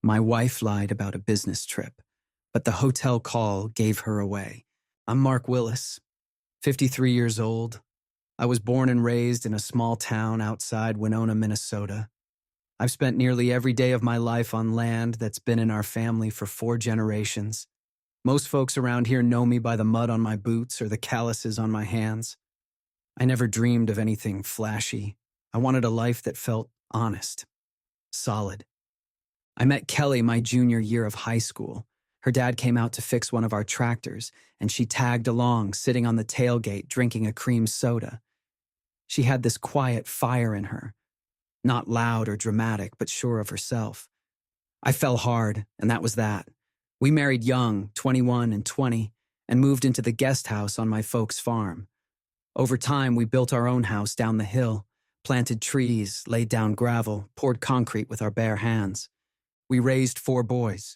My wife lied about a business trip, but the hotel call gave her away. I'm Mark Willis, 53 years old. I was born and raised in a small town outside Winona, Minnesota. I've spent nearly every day of my life on land that's been in our family for 4 generations. Most folks around here know me by the mud on my boots or the calluses on my hands. I never dreamed of anything flashy. I wanted a life that felt honest, solid. I met Kelly my junior year of high school. Her dad came out to fix one of our tractors, and she tagged along, sitting on the tailgate, drinking a cream soda. She had this quiet fire in her, not loud or dramatic, but sure of herself. I fell hard, and that was that. We married young, 21 and 20, and moved into the guest house on my folks' farm. Over time, we built our own house down the hill, planted trees, laid down gravel, poured concrete with our bare hands. We raised 4 boys.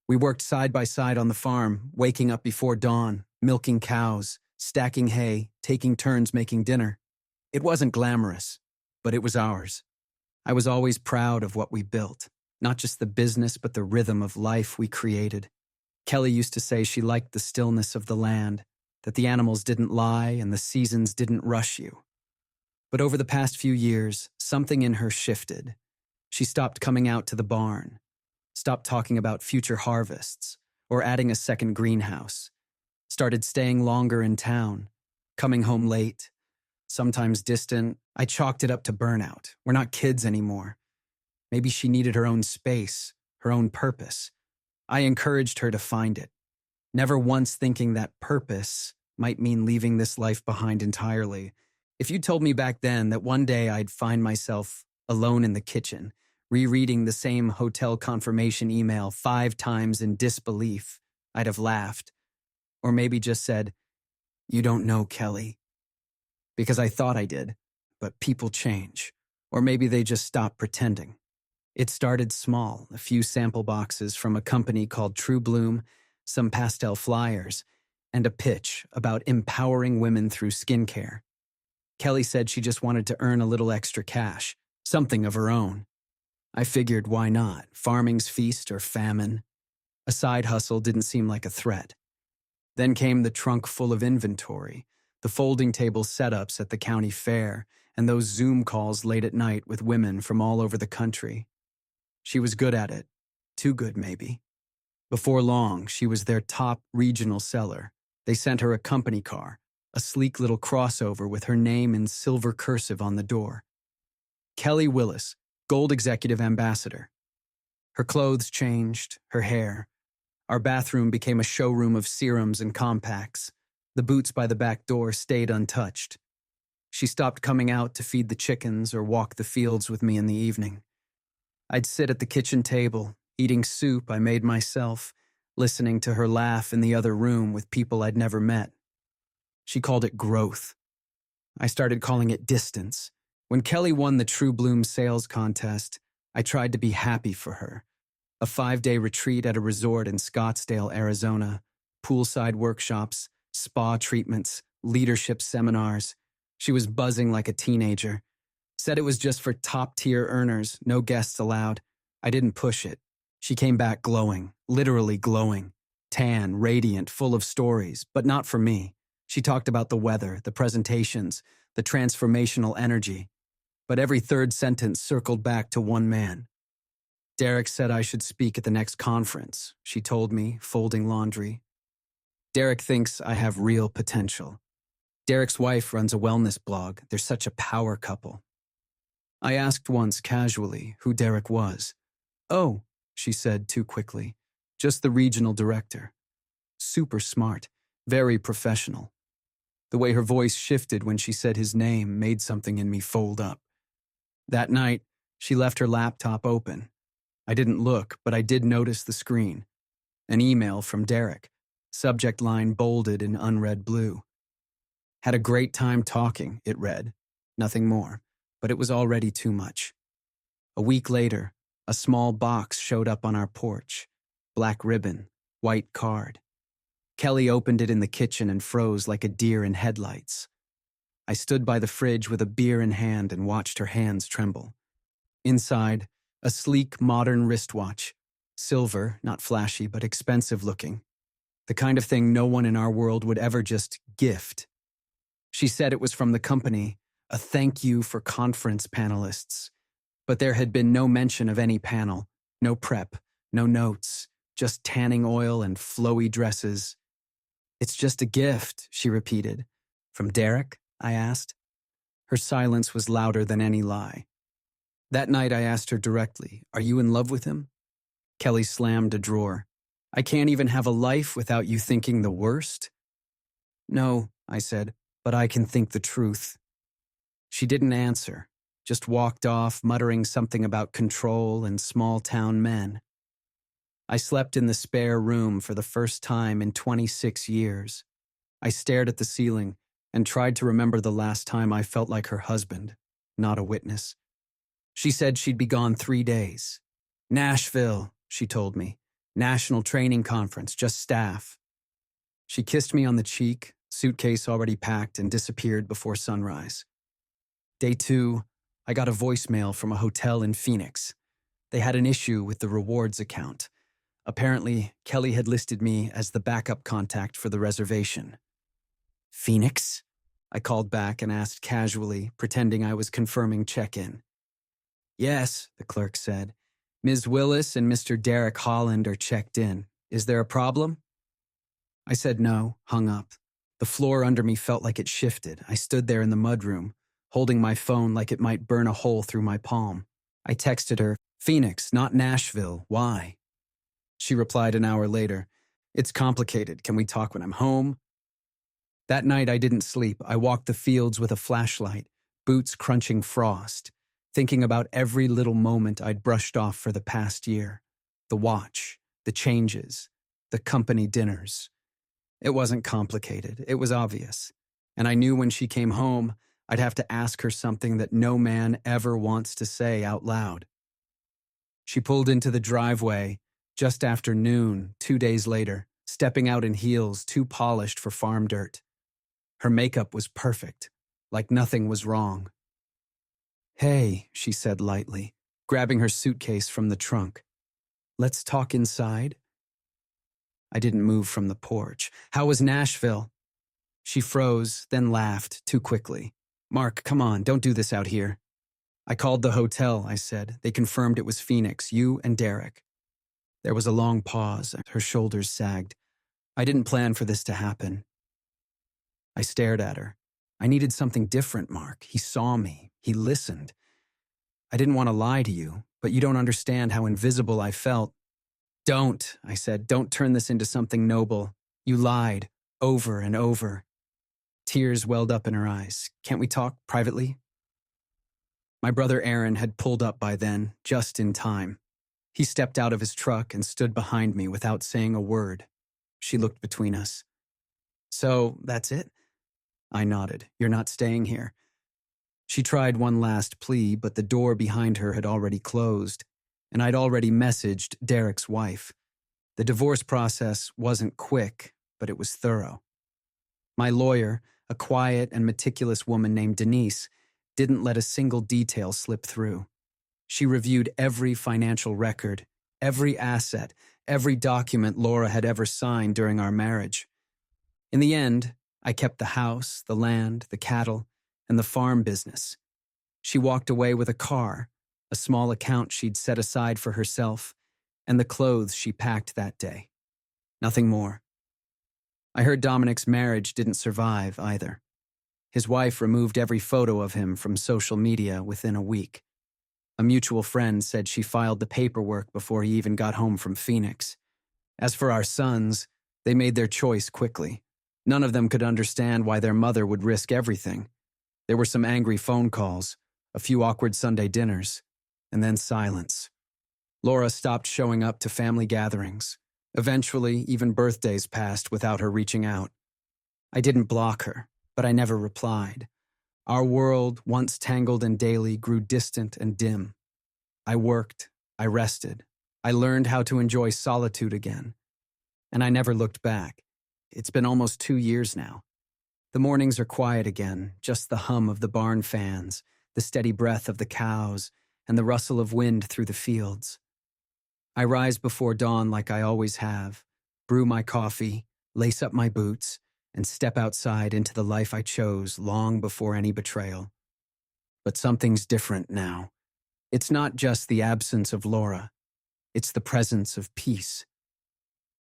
We worked side by side on the farm, waking up before dawn, milking cows, stacking hay, taking turns making dinner. It wasn't glamorous, but it was ours. I was always proud of what we built, not just the business, but the rhythm of life we created. Kelly used to say she liked the stillness of the land, that the animals didn't lie and the seasons didn't rush you. But over the past few years, something in her shifted. She stopped coming out to the barn, stopped talking about future harvests or adding a second greenhouse, started staying longer in town, coming home late, sometimes distant. I chalked it up to burnout. We're not kids anymore. Maybe she needed her own space, her own purpose. I encouraged her to find it, never once thinking that purpose might mean leaving this life behind entirely. If you told me back then that one day I'd find myself alone in the kitchen, rereading the same hotel confirmation email 5 times in disbelief, I'd have laughed. Or maybe just said, "You don't know, Kelly." Because I thought I did, but people change. Or maybe they just stop pretending. It started small, a few sample boxes from a company called True Bloom, some pastel flyers, and a pitch about empowering women through skincare. Kelly said she just wanted to earn a little extra cash, something of her own. I figured, why not? Farming's feast or famine. A side hustle didn't seem like a threat. Then came the trunk full of inventory, the folding table setups at the county fair, and those Zoom calls late at night with women from all over the country. She was good at it. Too good, maybe. Before long, she was their top regional seller. They sent her a company car, a sleek little crossover with her name in silver cursive on the door. Kelly Willis, Gold Executive Ambassador. Her clothes changed, her hair. Our bathroom became a showroom of serums and compacts. The boots by the back door stayed untouched. She stopped coming out to feed the chickens or walk the fields with me in the evening. I'd sit at the kitchen table, eating soup I made myself, listening to her laugh in the other room with people I'd never met. She called it growth. I started calling it distance. When Kelly won the True Bloom sales contest, I tried to be happy for her. A 5-day retreat at a resort in Scottsdale, Arizona, poolside workshops, spa treatments, leadership seminars. She was buzzing like a teenager. Said it was just for top-tier earners, no guests allowed. I didn't push it. She came back glowing, literally glowing. Tan, radiant, full of stories, but not for me. She talked about the weather, the presentations, the transformational energy. But every third sentence circled back to one man. Derek said I should speak at the next conference, she told me, folding laundry. Derek thinks I have real potential. Derek's wife runs a wellness blog. They're such a power couple. I asked once casually who Derek was. "Oh," she said too quickly, "just the regional director." Super smart, very professional. The way her voice shifted when she said his name made something in me fold up. That night, she left her laptop open. I didn't look, but I did notice the screen. An email from Derek, subject line bolded in unread blue. "Had a great time talking," it read. Nothing more, but it was already too much. A week later, a small box showed up on our porch. Black ribbon, white card. Kelly opened it in the kitchen and froze like a deer in headlights. I stood by the fridge with a beer in hand and watched her hands tremble. Inside, a sleek, modern wristwatch, Silver, not flashy, but expensive looking. The kind of thing no one in our world would ever just gift. She said it was from the company, a thank you for conference panelists. But there had been no mention of any panel, no prep, no notes, just tanning oil and flowy dresses. "It's just a gift," she repeated. "From Derek?" I asked. Her silence was louder than any lie. That night I asked her directly, "Are you in love with him?" Kelly slammed a drawer. "I can't even have a life without you thinking the worst?" "No," I said, "but I can think the truth." She didn't answer, just walked off, muttering something about control and small-town men. I slept in the spare room for the first time in 26 years. I stared at the ceiling and tried to remember the last time I felt like her husband, not a witness. She said she'd be gone 3 days. "Nashville," she told me. "National training conference, just staff." She kissed me on the cheek, suitcase already packed, and disappeared before sunrise. Day 2, I got a voicemail from a hotel in Phoenix. They had an issue with the rewards account. Apparently, Kelly had listed me as the backup contact for the reservation. "Phoenix?" I called back and asked casually, pretending I was confirming check-in. "Yes," the clerk said. "Ms. Willis and Mr. Derek Holland are checked in. Is there a problem?" I said no, hung up. The floor under me felt like it shifted. I stood there in the mudroom, holding my phone like it might burn a hole through my palm. I texted her, "Phoenix, not Nashville. Why?" She replied an hour later, "It's complicated. Can we talk when I'm home?" That night I didn't sleep. I walked the fields with a flashlight, boots crunching frost, thinking about every little moment I'd brushed off for the past year. The watch, the changes, the company dinners. It wasn't complicated. It was obvious. And I knew when she came home, I'd have to ask her something that no man ever wants to say out loud. She pulled into the driveway just after noon, 2 days later, stepping out in heels too polished for farm dirt. Her makeup was perfect, like nothing was wrong. "Hey," she said lightly, grabbing her suitcase from the trunk. "Let's talk inside?" I didn't move from the porch. "How was Nashville?" She froze, then laughed too quickly. "Mark, come on, don't do this out here." "I called the hotel," I said. "They confirmed it was Phoenix, you and Derek." There was a long pause. Her shoulders sagged. "I didn't plan for this to happen." I stared at her. "I needed something different, Mark. He saw me. He listened. I didn't want to lie to you, but you don't understand how invisible I felt." "Don't," I said. "Don't turn this into something noble. You lied, over and over." Tears welled up in her eyes. "Can't we talk privately?" My brother Aaron had pulled up by then, just in time. He stepped out of his truck and stood behind me without saying a word. She looked between us. "So, that's it?" I nodded. "You're not staying here?" She tried one last plea, but the door behind her had already closed, and I'd already messaged Derek's wife. The divorce process wasn't quick, but it was thorough. My lawyer, a quiet and meticulous woman named Denise, didn't let a single detail slip through. She reviewed every financial record, every asset, every document Laura had ever signed during our marriage. In the end, I kept the house, the land, the cattle, and the farm business. She walked away with a car, a small account she'd set aside for herself, and the clothes she packed that day. Nothing more. I heard Dominic's marriage didn't survive either. His wife removed every photo of him from social media within a week. A mutual friend said she filed the paperwork before he even got home from Phoenix. As for our sons, they made their choice quickly. None of them could understand why their mother would risk everything. There were some angry phone calls, a few awkward Sunday dinners, and then silence. Laura stopped showing up to family gatherings. Eventually, even birthdays passed without her reaching out. I didn't block her, but I never replied. Our world, once tangled and daily, grew distant and dim. I worked, I rested, I learned how to enjoy solitude again. And I never looked back. It's been almost 2 years now. The mornings are quiet again, just the hum of the barn fans, the steady breath of the cows, and the rustle of wind through the fields. I rise before dawn like I always have, brew my coffee, lace up my boots, and step outside into the life I chose long before any betrayal. But something's different now. It's not just the absence of Laura. It's the presence of peace.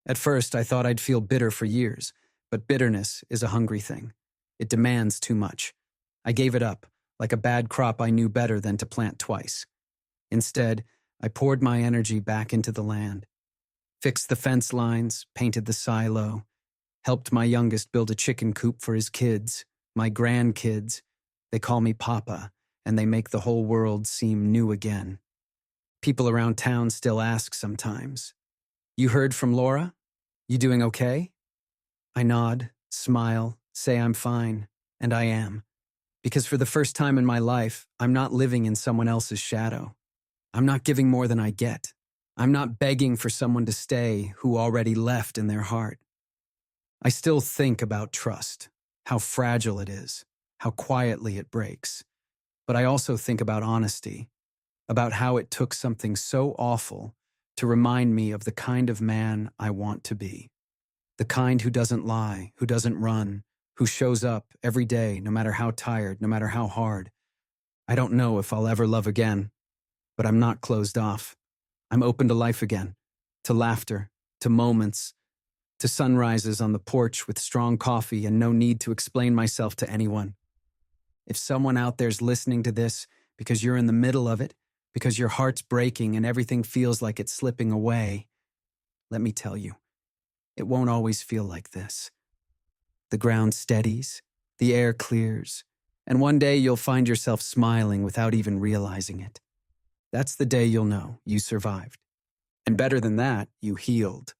At first, I thought I'd feel bitter for years, but bitterness is a hungry thing. It demands too much. I gave it up, like a bad crop I knew better than to plant twice. Instead, I poured my energy back into the land, fixed the fence lines, painted the silo, helped my youngest build a chicken coop for his kids, my grandkids. They call me Papa, and they make the whole world seem new again. People around town still ask sometimes, "You heard from Laura? You doing okay?" I nod, smile, say I'm fine, and I am. Because for the first time in my life, I'm not living in someone else's shadow. I'm not giving more than I get. I'm not begging for someone to stay who already left in their heart. I still think about trust, how fragile it is, how quietly it breaks. But I also think about honesty, about how it took something so awful to remind me of the kind of man I want to be. The kind who doesn't lie, who doesn't run, who shows up every day, no matter how tired, no matter how hard. I don't know if I'll ever love again, but I'm not closed off. I'm open to life again, to laughter, to moments, to sunrises on the porch with strong coffee and no need to explain myself to anyone. If someone out there's listening to this because you're in the middle of it, because your heart's breaking and everything feels like it's slipping away, let me tell you, it won't always feel like this. The ground steadies, the air clears, and one day you'll find yourself smiling without even realizing it. That's the day you'll know you survived. And better than that, you healed.